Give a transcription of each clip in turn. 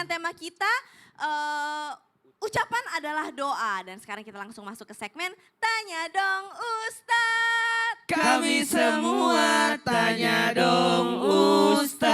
dengan tema kita ucapan adalah doa. Dan sekarang kita langsung masuk ke segmen Tanya Dong Ustadz. Kami semua tanya dong Ustadz.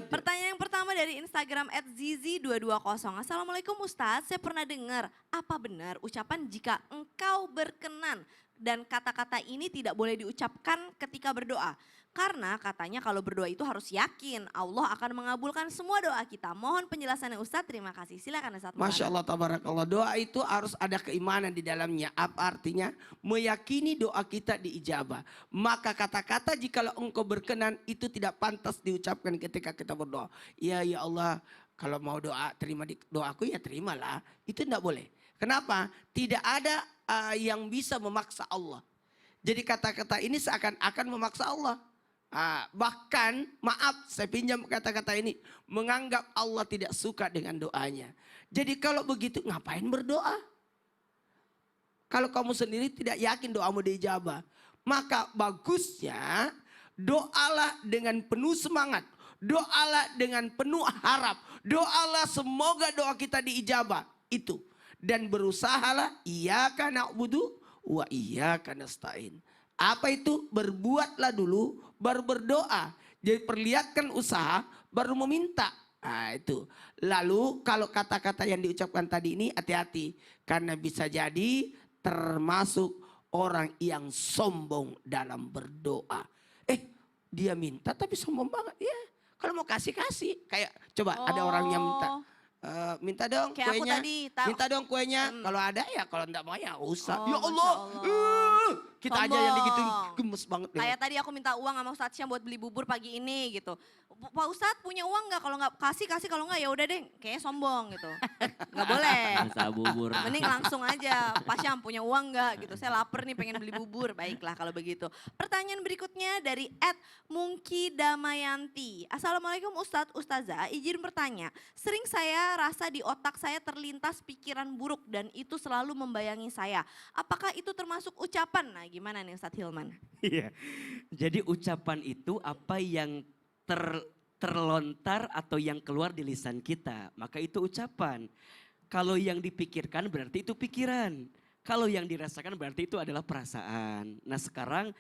Pertanyaan yang pertama dari Instagram @zizi220. Assalamualaikum Ustadz, saya pernah dengar apa benar ucapan jika engkau berkenan dan kata-kata ini tidak boleh diucapkan ketika berdoa. Karena katanya kalau berdoa itu harus yakin Allah akan mengabulkan semua doa kita. Mohon penjelasannya Ustadz, terima kasih. Silakan Ustadz. Masya Allah, tabarakallah. Doa itu harus ada keimanan di dalamnya. Apa artinya? Meyakini doa kita diijabah. Maka kata-kata jikalau engkau berkenan itu tidak pantas diucapkan ketika kita berdoa. Ya Allah, kalau mau doa terima doaku ya terimalah. Itu tidak boleh. Kenapa? Tidak ada yang bisa memaksa Allah. Jadi kata-kata ini seakan-akan memaksa Allah. Bahkan maaf saya pinjam kata-kata ini, menganggap Allah tidak suka dengan doanya. Jadi kalau begitu ngapain berdoa? Kalau kamu sendiri tidak yakin doamu diijabah, maka bagusnya doalah dengan penuh semangat, doalah dengan penuh harap, doalah semoga doa kita diijabah itu. Dan berusahalah iyyaka na'budu wa iyyaka nasta'in. Apa itu? Berbuatlah dulu baru berdoa. Jadi perlihatkan usaha baru meminta. Nah itu. Lalu kalau kata-kata yang diucapkan tadi ini hati-hati. Karena bisa jadi termasuk orang yang sombong dalam berdoa. Dia minta tapi sombong banget. Ya kalau mau kasih-kasih. Kayak coba ada orang yang minta dong kayak kuenya. aku tadi, Minta dong kuenya. Kalau ada ya, kalau enggak mau ya usah. Oh, ya Allah. Kita aja yang digituin Sombong. gemes banget. Ya. Kayak tadi aku minta uang sama Ustadz Syam buat beli bubur pagi ini gitu. Pak Ustadz punya uang nggak? Kalau nggak kasih kalau nggak ya udah deh. Kayaknya sombong gitu. Nggak boleh. Masa bubur. Mending langsung aja. Pak Syam punya uang nggak gitu. Saya lapar nih pengen beli bubur. Baiklah kalau begitu. Pertanyaan berikutnya dari @Mungki_Damayanti. Assalamualaikum Ustadz, Ustazah. Izin bertanya. Sering saya rasa di otak saya terlintas pikiran buruk dan itu selalu membayangi saya. Apakah itu termasuk ucapan? Nah gimana nih Ustadz Hilman? Iya. Jadi ucapan itu apa yang terlontar atau yang keluar di lisan kita. Maka itu ucapan. Kalau yang dipikirkan berarti itu pikiran. Kalau yang dirasakan berarti itu adalah perasaan. Nah sekarang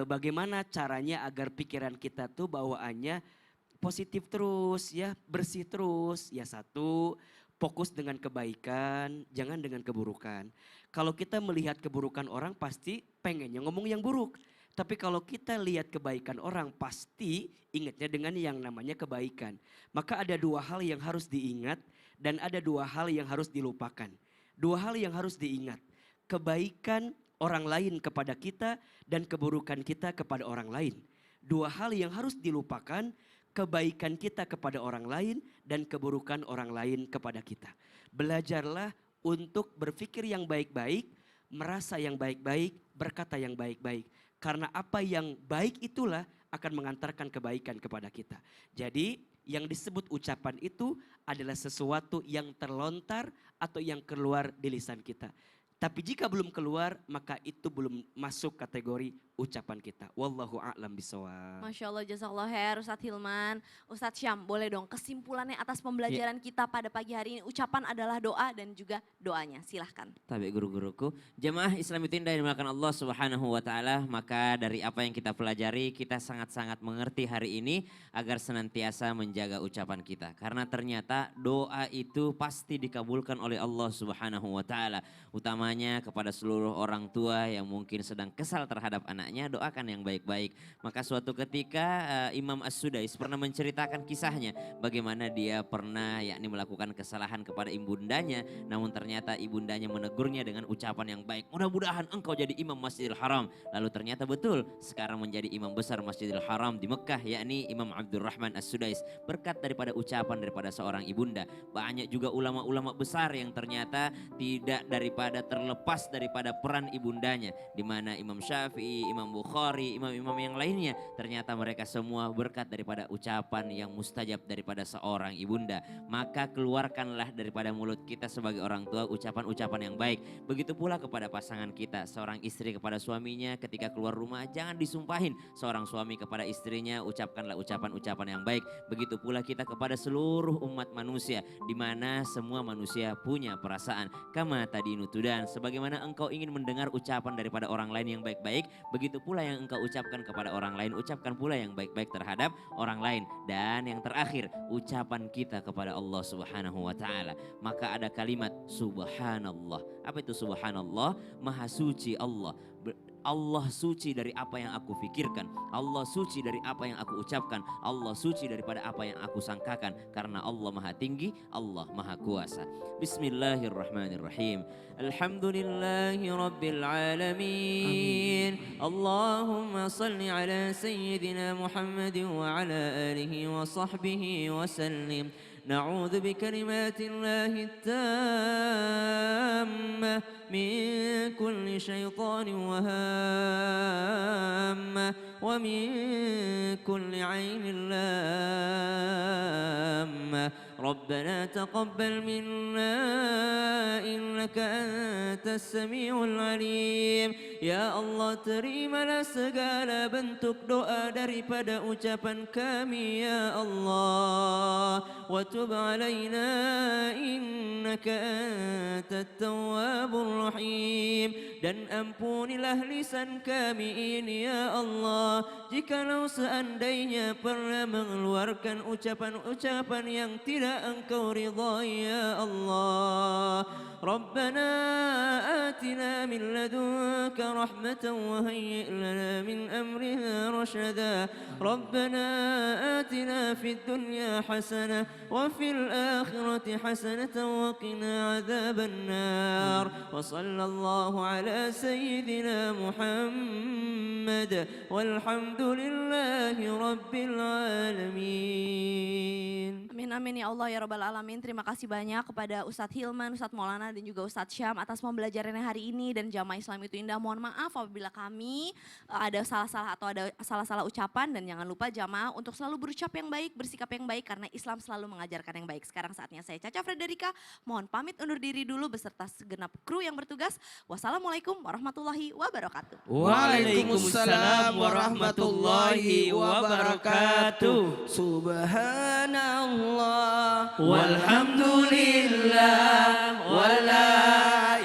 bagaimana caranya agar pikiran kita tuh bawaannya positif terus ya, bersih terus. Ya satu, fokus dengan kebaikan, jangan dengan keburukan. Kalau kita melihat keburukan orang pasti pengennya ngomong yang buruk. Tapi kalau kita lihat kebaikan orang pasti ingatnya dengan yang namanya kebaikan. Maka ada dua hal yang harus diingat dan ada dua hal yang harus dilupakan. Dua hal yang harus diingat. Kebaikan orang lain kepada kita dan keburukan kita kepada orang lain. Dua hal yang harus dilupakan. Kebaikan kita kepada orang lain dan keburukan orang lain kepada kita. Belajarlah untuk berpikir yang baik-baik, merasa yang baik-baik, berkata yang baik-baik. Karena apa yang baik itulah akan mengantarkan kebaikan kepada kita. Jadi yang disebut ucapan itu adalah sesuatu yang terlontar atau yang keluar di lisan kita. Tapi jika belum keluar maka itu belum masuk kategori ucapan kita. Wallahu a'lam bishawab. Masya Allah, jazakallah khair Ustadz Hilman. Ustadz Syam boleh dong kesimpulannya atas pembelajaran kita pada pagi hari ini. Ucapan adalah doa dan juga doanya, silahkan. Tapi guru-guruku, jemaah Islam itu indah dimulakan Allah Subhanahu wa taala, maka dari apa yang kita pelajari kita sangat-sangat mengerti hari ini agar senantiasa menjaga ucapan kita. Karena ternyata doa itu pasti dikabulkan oleh Allah Subhanahu wa taala. Utamanya kepada seluruh orang tua yang mungkin sedang kesal terhadap anaknya, doakan yang baik-baik. Maka suatu ketika Imam As-Sudais pernah menceritakan kisahnya bagaimana dia pernah melakukan kesalahan kepada ibundanya, namun ternyata ibundanya menegurnya dengan ucapan yang baik. Mudah-mudahan engkau jadi imam Masjidil Haram. Lalu ternyata betul sekarang menjadi imam besar Masjidil Haram di Mekah, yakni Imam Abdurrahman As-Sudais, berkat daripada ucapan daripada seorang ibunda. Banyak juga ulama-ulama besar yang ternyata tidak daripada terlepas daripada peran ibundanya, di mana Imam Syafi'i, Imam Bukhari, imam-imam yang lainnya ternyata mereka semua berkat daripada ucapan yang mustajab daripada seorang ibunda. Maka keluarkanlah daripada mulut kita sebagai orang tua ucapan-ucapan yang baik. Begitu pula kepada pasangan kita, seorang istri kepada suaminya ketika keluar rumah jangan disumpahin, seorang suami kepada istrinya ucapkanlah ucapan-ucapan yang baik. Begitu pula kita kepada seluruh umat manusia, di mana semua manusia punya perasaan. Kama tadi nutudan, sebagaimana engkau ingin mendengar ucapan daripada orang lain yang baik-baik, begitu pula yang engkau ucapkan kepada orang lain, ucapkan pula yang baik-baik terhadap orang lain. Dan yang terakhir, ucapan kita kepada Allah Subhanahu wa taala. Maka ada kalimat subhanallah. Apa itu subhanallah? Maha suci Allah. Allah suci dari apa yang aku pikirkan, Allah suci dari apa yang aku ucapkan, Allah suci daripada apa yang aku sangkakan, karena Allah maha tinggi, Allah maha kuasa. Bismillahirrahmanirrahim. Alhamdulillahi rabbil alamin. Allahumma salli ala sayyidina Muhammadin wa ala alihi wa sahbihi wa sallim. نعوذ بكلمات الله التامة من كل شيطان وهامة ومن كل عين لامة. ربنا تقبل منا إنك أنت السميع العليم. Ya Allah, terimalah segala bentuk doa daripada ucapan kami ya Allah. Wa tub alaina innaka antat tawwabur rahim. Dan ampunilah lisan kami ini ya Allah, jikalau seandainya pernah mengeluarkan ucapan-ucapan yang tidak Engkau ridhai ya Allah. Rabbana atina min ladunka rahmatan wa hayyi' lana min amrina rashada. Rabbana atina fid dunya hasanah wa fil akhirati hasanatan wa qina adzaban nar. Wa sallallahu ala sayyidina Muhammad walhamdulillahi rabbil alamin. Amin amin ya Allah ya Rabbal Alamin. Terima kasih banyak kepada Ustadz Hilman, Ustadz Maulana dan juga Ustadz Syam atas pembelajarannya hari ini. Dan Jamaah Islam itu Indah, mohon maaf apabila kami ada salah-salah atau ada salah-salah ucapan. Dan jangan lupa jamaah untuk selalu berucap yang baik, bersikap yang baik, karena Islam selalu mengajarkan yang baik. Sekarang saatnya saya Caca Frederika mohon pamit undur diri dulu beserta segenap kru yang bertugas. Wassalamualaikum warahmatullahi wabarakatuh. Waalaikumsalam warahmatullahi wabarakatuh. Subhanallah walhamdulillah wala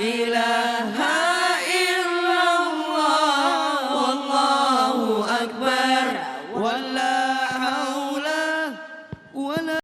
ilaha illallah wallahu akbar wala haula wala